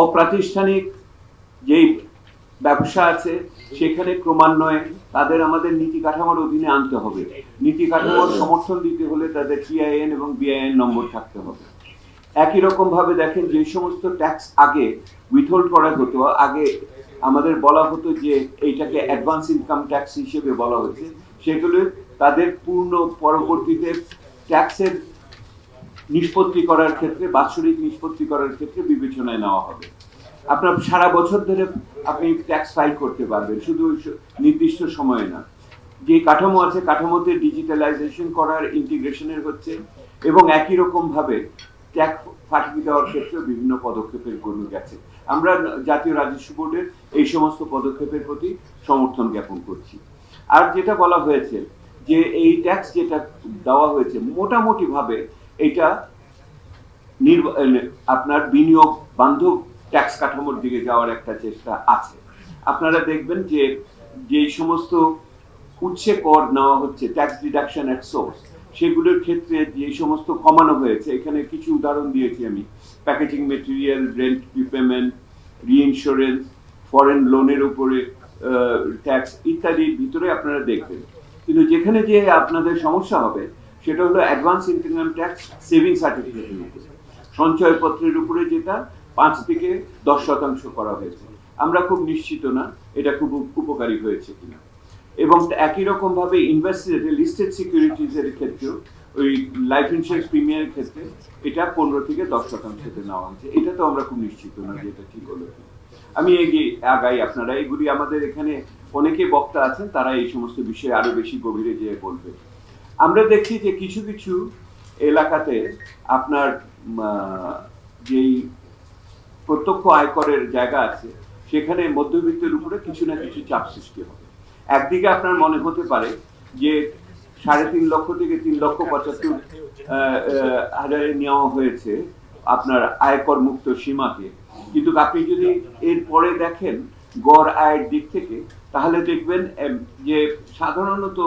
অপ্রাতিষ্ঠানিক যেই ব্যবসা আছে সেখানে ক্রমান্বয়ে তাদের আমাদের নীতি কাঠামোর অধীনে আনতে হবে। নীতি কাঠামোর সমর্থন দিতে হলে তাদের টিআইএন এবং বিআইএন নম্বর থাকতে হবে। একই রকম ভাবে দেখেন, যে সমস্ত ট্যাক্স আগে উইথহোল্ড করা হতো, আগে আমাদের বলা হতো যে এইটাকে অ্যাডভান্স ইনকাম ট্যাক্স হিসেবে বলা হচ্ছে, সেগুলো তাদের পূর্ণ পরবর্তীতে ট্যাক্সের নিষ্পত্তি করার ক্ষেত্রে, বাৎসরিক নিষ্পত্তি করার ক্ষেত্রে বিবেচনায় নেওয়া হবে। আপনার সারা বছর ধরে আপনি ট্যাক্স ফাইল করতে পারবেন, শুধু নির্দিষ্ট সময়ে না। যে কাঠামো আছে কাঠামোতে ডিজিটালাইজেশন করার, ইন্টিগ্রেশনের হচ্ছে, এবং একই রকম ভাবে ট্যাক্স ফাঁকি দেওয়ার ক্ষেত্রে বিভিন্ন পদক্ষেপের গ্রহণ গেছে। আমরা জাতীয় রাজস্ব বোর্ডের এই সমস্ত পদক্ষেপের প্রতি সমর্থন জ্ঞাপন করছি। আর যেটা বলা হয়েছে যে এই ট্যাক্স যেটা দেওয়া হয়েছে মোটামুটি ভাবে এটা আপনার বিনিয়োগ বান্ধব ট্যাক্স কাঠামোর দিকে যাওয়ার একটা চেষ্টা আছে। আপনারা দেখবেন যে যে সমস্ত উৎসে কর নেওয়া হচ্ছে, ট্যাক্স ডিডাকশন এট সোর্স, সেগুলোর ক্ষেত্রে যে সমস্ত কমানো হয়েছে, এখানে কিছু উদাহরণ দিয়েছি আমি। Packaging material, rent prepayment, reinsurance, foreign লোনের উপরে ট্যাক্স ইত্যাদির ভিতরে আপনারা দেখবেন। কিন্তু যেখানে যে আপনাদের সমস্যা হবে সেটা হলো অ্যাডভান্স ইনকাম ট্যাক্স সেভিং সার্টিফিকেটের উপরে, সঞ্চয়পত্রের উপরে, যেটা 5 থেকে 10% করা হয়েছে। আমরা খুব নিশ্চিত না এটা খুব উপকারী হয়েছে কিনা। এবং একই রকম ভাবে ইনভেস্টেড লিস্টেড সিকিউরিটিজ এর ক্ষেত্রে, ওই লাইফ ইন্স্যুরেন্স প্রিমিয়ামের ক্ষেত্রে এটা 15 থেকে 10% নেওয়া হয়েছে। এটা তো আমরা খুব নিশ্চিত না যে এটা ঠিক হলো। আমি আগাই, আপনারা এগুলি আমাদের এখানে অনেকে বক্তা আছেন, তারা এই সমস্ত বিষয়ে আরো বেশি গভীরে যেয়ে বলবে। আমরা দেখছি যে কিছু কিছু এলাকাতে আপনার যেই প্রত্যক্ষ আয়করের জায়গা আছে সেখানে মধ্যবিত্তের উপরে কিছু না কিছু চাপ সৃষ্টি হবে। একদিকে আপনার মনে হতে পারে যে 3.5 লক্ষ থেকে 3,75,000 নেওয়া হয়েছে আপনার আয়কর মুক্ত সীমাকে, কিন্তু আপনি যদি এরপরে দেখেন গড় আয়ের দিক থেকে, তাহলে দেখবেন যে সাধারণত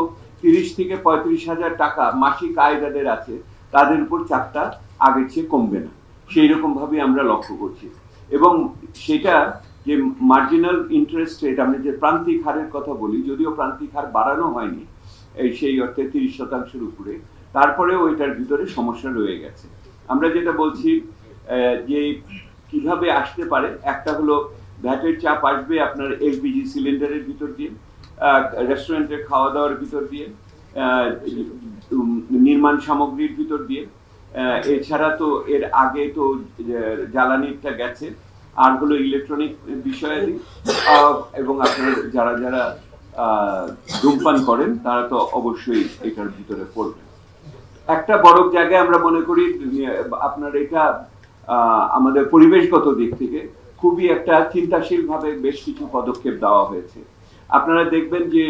30 থেকে 35,000 টাকা মাসিক আয় যাদের আছে তাদের উপর চাপটা আগের চেয়ে কমবে না, সেই রকম ভাবে আমরা লক্ষ্য করছি। এবং সেটা যে মার্জিনাল ইন্টারেস্ট রেট, আমরা যে প্রান্তিক হারের কথা বলি, যদিও প্রান্তিক হার বাড়ানো হয়নি সেই অর্থে 30% উপরে, তারপরেও এটার ভিতরে সমস্যা রয়ে গেছে। আমরা যেটা বলছি যে কিভাবে আসতে পারে, একটা হলো ভ্যাটের চাপ আসবে আপনার এলপিজি সিলিন্ডারের ভিতর দিয়ে, রেস্টুরেন্টের খাওয়া দাওয়ার ভিতর দিয়ে, নির্মাণ সামগ্রীর ভিতর দিয়ে। এছাড়া তো এর আগে তো জ্বালানিটা গেছে, আর হলো ইলেকট্রনিক বিষয়াদি, এবং আপনার যারা যারা ধূমপান করেন তারা তো অবশ্যই এটার ভিতরে পড়বে। একটা বড় জায়গায় আমরা মনে করি আপনার এটা আমাদের পরিবেশগত দিক থেকে খুবই একটা চিন্তাশীল ভাবে বেশ কিছু পদক্ষেপ দেওয়া হয়েছে। আপনারা দেখবেন যে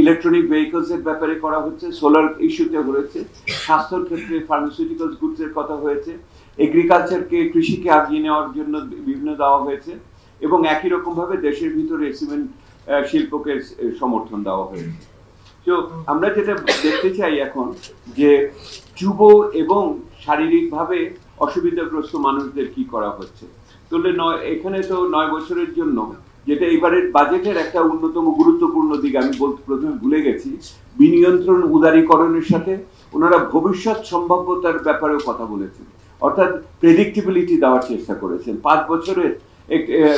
ইলেকট্রনিক ভেহিকলস এর ব্যাপারে করা হচ্ছে, সোলার ইস্যুতে হয়েছে, স্বাস্থ্যের ক্ষেত্রে ফার্মাসিউটিক্যালস গুডস এর কথা হয়েছে, এগ্রিকালচারকে, কৃষিকে আগিয়ে নেওয়ার জন্য বিভিন্ন দেওয়া হয়েছে, এবং একই রকম ভাবে দেশের ভিতরে সিমেন্ট শিল্পকে সমর্থন দেওয়া হয়েছে। তো আমরা যেটা দেখতে চাই এখন যে যুব এবং শারীরিকভাবে অসুবিধাগ্রস্ত মানুষদের কি করা হচ্ছে। তাহলে এখানে তো 9 বছরের জন্য, যেটা এবারের বাজেটের একটা অন্যতম গুরুত্বপূর্ণ দিক আমি প্রথমে ভুলে গেছি, বিনিয়ন্ত্রণ উদারীকরণের সাথে ওনারা ভবিষ্যৎ সম্ভাব্যতার ব্যাপারেও কথা বলেছেন, অর্থাৎ প্রেডিক্টেবিলিটি দেওয়ার চেষ্টা করেছেন, 5 বছরের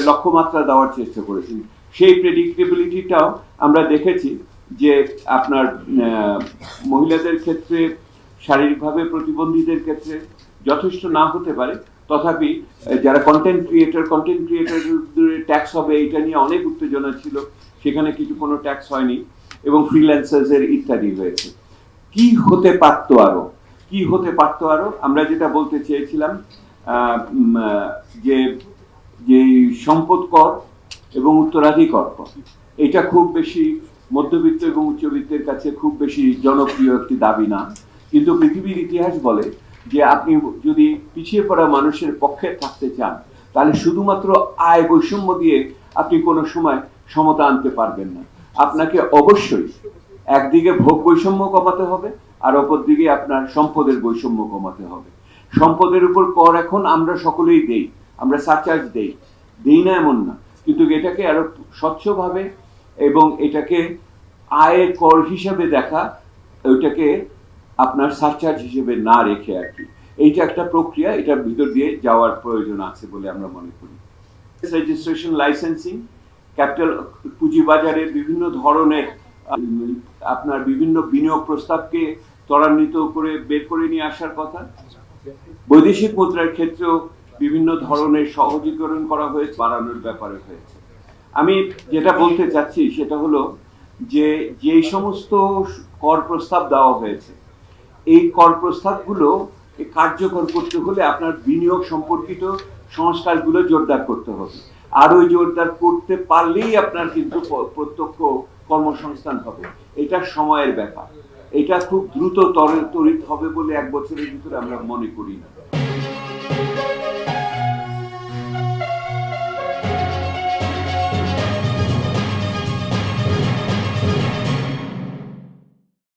লক্ষ্যমাত্রা দেওয়ার চেষ্টা করেছেন। সেই প্রেডিক্টেবিলিটিটাও আমরা দেখেছি যে আপনার মহিলাদের ক্ষেত্রে, শারীরিকভাবে প্রতিবন্ধীদের ক্ষেত্রে যথেষ্ট না হতে পারে, তথাপি যারা কন্টেন্ট ক্রিয়েটর ট্যাক্স হবে এটা নিয়ে অনেক উত্তেজনা ছিল, সেখানে কিছু কোনো ট্যাক্স হয়নি, এবং ফ্রিল্যান্সারদের ইত্যাদি হয়েছে। কি হতে পারতো আরো, কি হতে পারতো আরো, আমরা যেটা বলতে চেয়েছিলাম যে যে সম্পদ কর এবং উত্তরাধিকার কর, এটা খুব বেশি মধ্যবিত্ত এবং উচ্চবিত্তের কাছে খুব বেশি জনপ্রিয় একটি দাবি না, কিন্তু পৃথিবীর ইতিহাস বলে যে আপনি যদি পিছিয়ে পড়া মানুষের পক্ষে থাকতে চান তাহলে শুধুমাত্র আয় বৈষম্য দিয়ে আপনি কোনো সময় সমতা আনতে পারবেন না। আপনাকে অবশ্যই একদিকে ভোগ বৈষম্য কমাতে হবে, আর অপর দিকে আপনার সম্পদের বৈষম্য কমাতে হবে। সম্পদের উপর কর এখন আমরা সকলেই দেই, আমরা সারচার্জ দেই না এমন না, কিন্তু এটাকে আরো স্বচ্ছভাবে এবং এটাকে আয়ের কর হিসাবে দেখা, ওইটাকে আপনার সারচার্জ হিসেবে না রেখে আর কি, এইটা একটা প্রক্রিয়া, এটার ভিতর দিয়ে যাওয়ার প্রয়োজন আছে বলে আমরা মনে করি। রেজিস্ট্রেশন, লাইসেন্সিং, ক্যাপিটাল পুঁজিবাজারে বিভিন্ন ধরনের আপনার বিভিন্ন বিনিয়োগ প্রস্তাবকে ত্বরান্বিত করে বের করে নিয়ে আসার কথা। বৈদেশিক মুদ্রার ক্ষেত্রেও বিভিন্ন ধরনের সহজীকরণ করা হয়েছে, বাড়ানোর ব্যাপারে হয়েছে। আমি যেটা বলতে চাচ্ছি সেটা হলো যে যেই সমস্ত কর প্রস্তাব দেওয়া হয়েছে, এই কর প্রস্তাবগুলো কার্যকর করতে হলে আপনার বিনিয়োগ সম্পর্কিত সংস্কারগুলো জোরদার করতে হবে। আর ওই জোরদার করতে পারলেই আপনার কিন্তু প্রত্যক্ষ কর্মসংস্থান হবে। এটা সময়ের ব্যাপার, এটা খুব দ্রুত তরিত হবে বলে 1 বছরের ভিতরে আমরা মনে করি না।